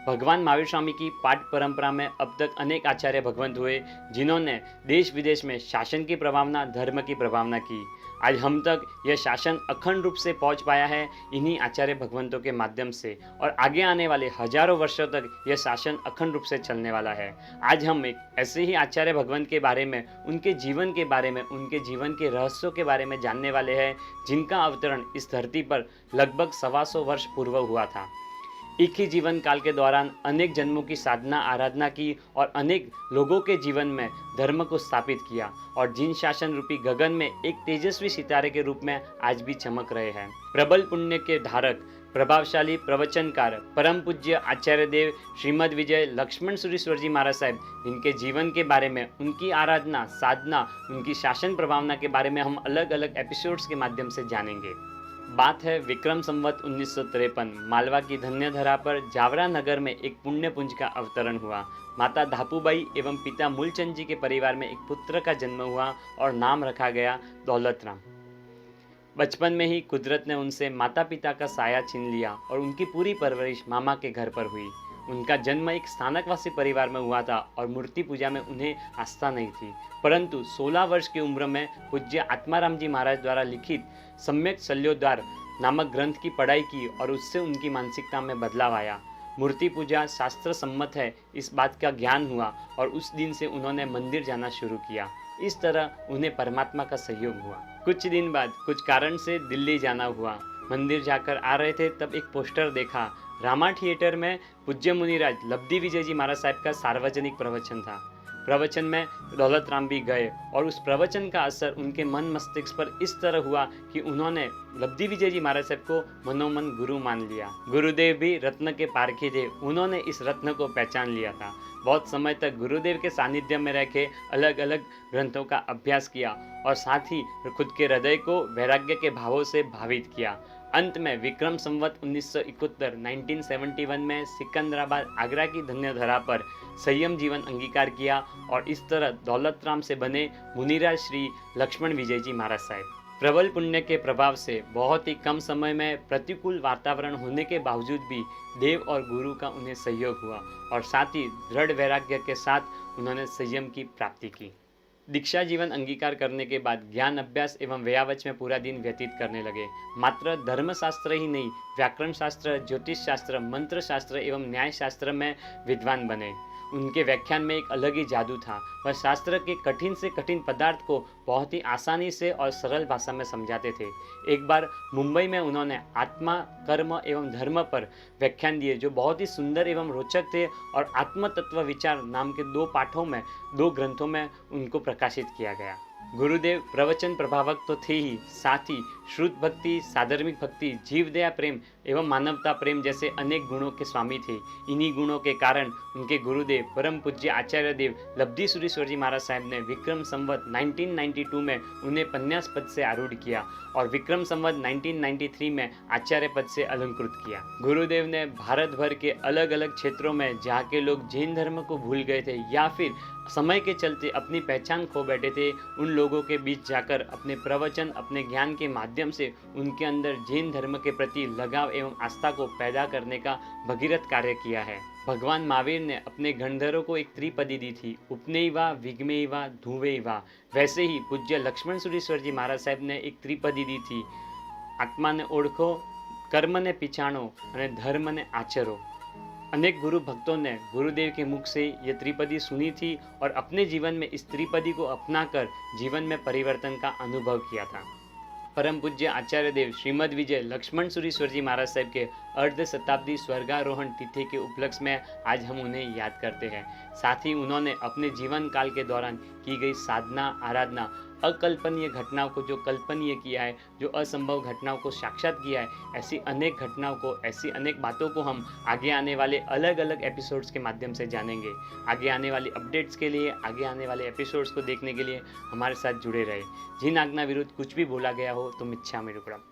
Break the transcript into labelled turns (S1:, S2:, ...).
S1: भगवान महावीर स्वामी की पाठ परंपरा में अब तक अनेक आचार्य भगवंत हुए जिन्होंने देश विदेश में शासन की प्रभावना, धर्म की प्रभावना की। आज हम तक यह शासन अखंड रूप से पहुंच पाया है इन्हीं आचार्य भगवंतों के माध्यम से, और आगे आने वाले हजारों वर्षों तक यह शासन अखंड रूप से चलने वाला है। आज हम एक ऐसे ही आचार्य भगवंत के बारे में, उनके जीवन के बारे में, उनके जीवन के रहस्यों के बारे में जानने वाले हैं, जिनका अवतरण इस धरती पर लगभग 125 वर्ष पूर्व हुआ था। एक ही जीवन काल के दौरान अनेक जन्मों की साधना आराधना की और अनेक लोगों के जीवन में धर्म को स्थापित किया, और जिन शासन रूपी गगन में एक तेजस्वी सितारे के रूप में आज भी चमक रहे हैं। प्रबल पुण्य के धारक, प्रभावशाली प्रवचनकार, परम पूज्य आचार्य देव श्रीमद विजय लक्ष्मण सुरीश्वर जी महाराज साहब, जिनके जीवन के बारे में, उनकी आराधना साधना, उनकी शासन प्रभावना के बारे में हम अलग अलग एपिसोड्स के माध्यम से जानेंगे। बात है विक्रम संवत 1953, मालवा की धन्य धरा पर जावरा नगर में एक पुण्य पुंज का अवतरण हुआ। माता धापूबाई एवं पिता मूलचंद जी के परिवार में एक पुत्र का जन्म हुआ और नाम रखा गया दौलत राम। बचपन में ही कुदरत ने उनसे माता पिता का साया छीन लिया और उनकी पूरी परवरिश मामा के घर पर हुई। उनका जन्म एक स्थानकवासी परिवार में हुआ था और मूर्ति पूजा में उन्हें आस्था नहीं थी, परंतु 16 वर्ष की उम्र में पूज्य आत्माराम जी महाराज द्वारा लिखित सम्यक शल्योद्धार नामक ग्रंथ की पढ़ाई की और उससे उनकी मानसिकता में बदलाव आया। मूर्ति पूजा शास्त्र सम्मत है, इस बात का ज्ञान हुआ और उस दिन से उन्होंने मंदिर जाना शुरू किया। इस तरह उन्हें परमात्मा का सहयोग हुआ। कुछ दिन बाद कुछ कारण से दिल्ली जाना हुआ। मंदिर जाकर आ रहे थे तब एक पोस्टर देखा। रामा थिएटर में पूज्य मुनिराज लब्धि विजय जी महाराज साहब का सार्वजनिक प्रवचन था। प्रवचन में दौलत राम भी गए और उस प्रवचन का असर उनके मन मस्तिष्क पर इस तरह हुआ कि उन्होंने लब्धि विजय जी महाराज साहब को मनोमन गुरु मान लिया। गुरुदेव भी रत्न के पारखी थे, उन्होंने इस रत्न को पहचान लिया था। बहुत समय तक गुरुदेव के सानिध्य में रह के अलग अलग ग्रंथों का अभ्यास किया और साथ ही खुद के हृदय को वैराग्य के भावों से भावित किया। अंत में विक्रम संवत 1971 में सिकंदराबाद आगरा की धन्य धरा पर संयम जीवन अंगीकार किया और इस तरह दौलत राम से बने मुनिराज श्री लक्ष्मण विजय जी महाराज साहब। प्रबल पुण्य के प्रभाव से बहुत ही कम समय में प्रतिकूल वातावरण होने के बावजूद भी देव और गुरु का उन्हें सहयोग हुआ और साथ ही दृढ़ वैराग्य के साथ उन्होंने संयम की प्राप्ति की। दीक्षा जीवन अंगीकार करने के बाद ज्ञान अभ्यास एवं व्यावच में पूरा दिन व्यतीत करने लगे। मात्र धर्मशास्त्र ही नहीं, व्याकरण शास्त्र, ज्योतिष शास्त्र, मंत्र शास्त्र एवं न्याय शास्त्र में विद्वान बने। उनके व्याख्यान में एक अलग ही जादू था। वह शास्त्र के कठिन से कठिन पदार्थ को बहुत ही आसानी से और सरल भाषा में समझाते थे। एक बार मुंबई में उन्होंने आत्मा, कर्म एवं धर्म पर व्याख्यान दिए जो बहुत ही सुंदर एवं रोचक थे और आत्म तत्व विचार नाम के 2 पाठों में, 2 ग्रंथों में उनको प्रकाशित किया गया। गुरुदेव प्रवचन प्रभावक तो थे ही, साथ ही श्रुत भक्ति, साधर्मिक भक्ति, जीव दया प्रेम एवं मानवता प्रेम जैसे अनेक गुणों के स्वामी थे। इन्हीं गुणों के कारण उनके गुरुदेव परम पूज्य आचार्य देव लब्धि सुरीश्वर जी महाराज साहब ने विक्रम संवत 1992 में उन्हें पन्यास पद से आरूढ़ किया और विक्रम संवत 1993 में आचार्य पद से अलंकृत किया। गुरुदेव ने भारत भर के अलग अलग क्षेत्रों में जहाँ के लोग जैन धर्म को भूल गए थे या फिर समय के चलते अपनी पहचान खो बैठे थे, उन लोगों के बीच जाकर अपने प्रवचन, अपने ज्ञान के माध्यम से उनके अंदर जैन धर्म के प्रति लगाव एवं आस्था को पैदा करने का भगीरथ कार्य किया है। भगवान महावीर ने अपने गणधरों को एक त्रिपदी दी थी, उपनेयवा, विग्मेयवा, धुवेयवा। वैसे ही पूज्य लक्ष्मण सुरीश्वर जी महाराज साहब ने एक त्रिपदी दी थी, आत्मा ने ओळखो, कर्म ने पिछाणो और धर्म ने आचरो। अनेक गुरु भक्तों ने गुरुदेव के मुख से ये त्रिपदी सुनी थी और अपने जीवन में इस त्रिपदी को अपनाकर जीवन में परिवर्तन का अनुभव किया था। परम पूज्य आचार्य देव श्रीमद विजय लक्ष्मण सुरीश्वर जी महाराज साहब के अर्ध शताब्दी स्वर्गारोहण तिथि के उपलक्ष्य में आज हम उन्हें याद करते हैं। साथ ही उन्होंने अपने जीवन काल के दौरान की गई साधना आराधना, अकल्पनीय घटनाओं को जो कल्पनीय किया है, जो असंभव घटनाओं को साक्षात किया है, ऐसी अनेक घटनाओं को, ऐसी अनेक बातों को हम आगे आने वाले अलग अलग एपिसोड्स के माध्यम से जानेंगे। आगे आने वाली अपडेट्स के लिए, आगे आने वाले एपिसोड्स को देखने के लिए हमारे साथ जुड़े रहे। जिन आज्ञा विरुद्ध कुछ भी बोला गया हो तो मिच्छामि दुक्कडम।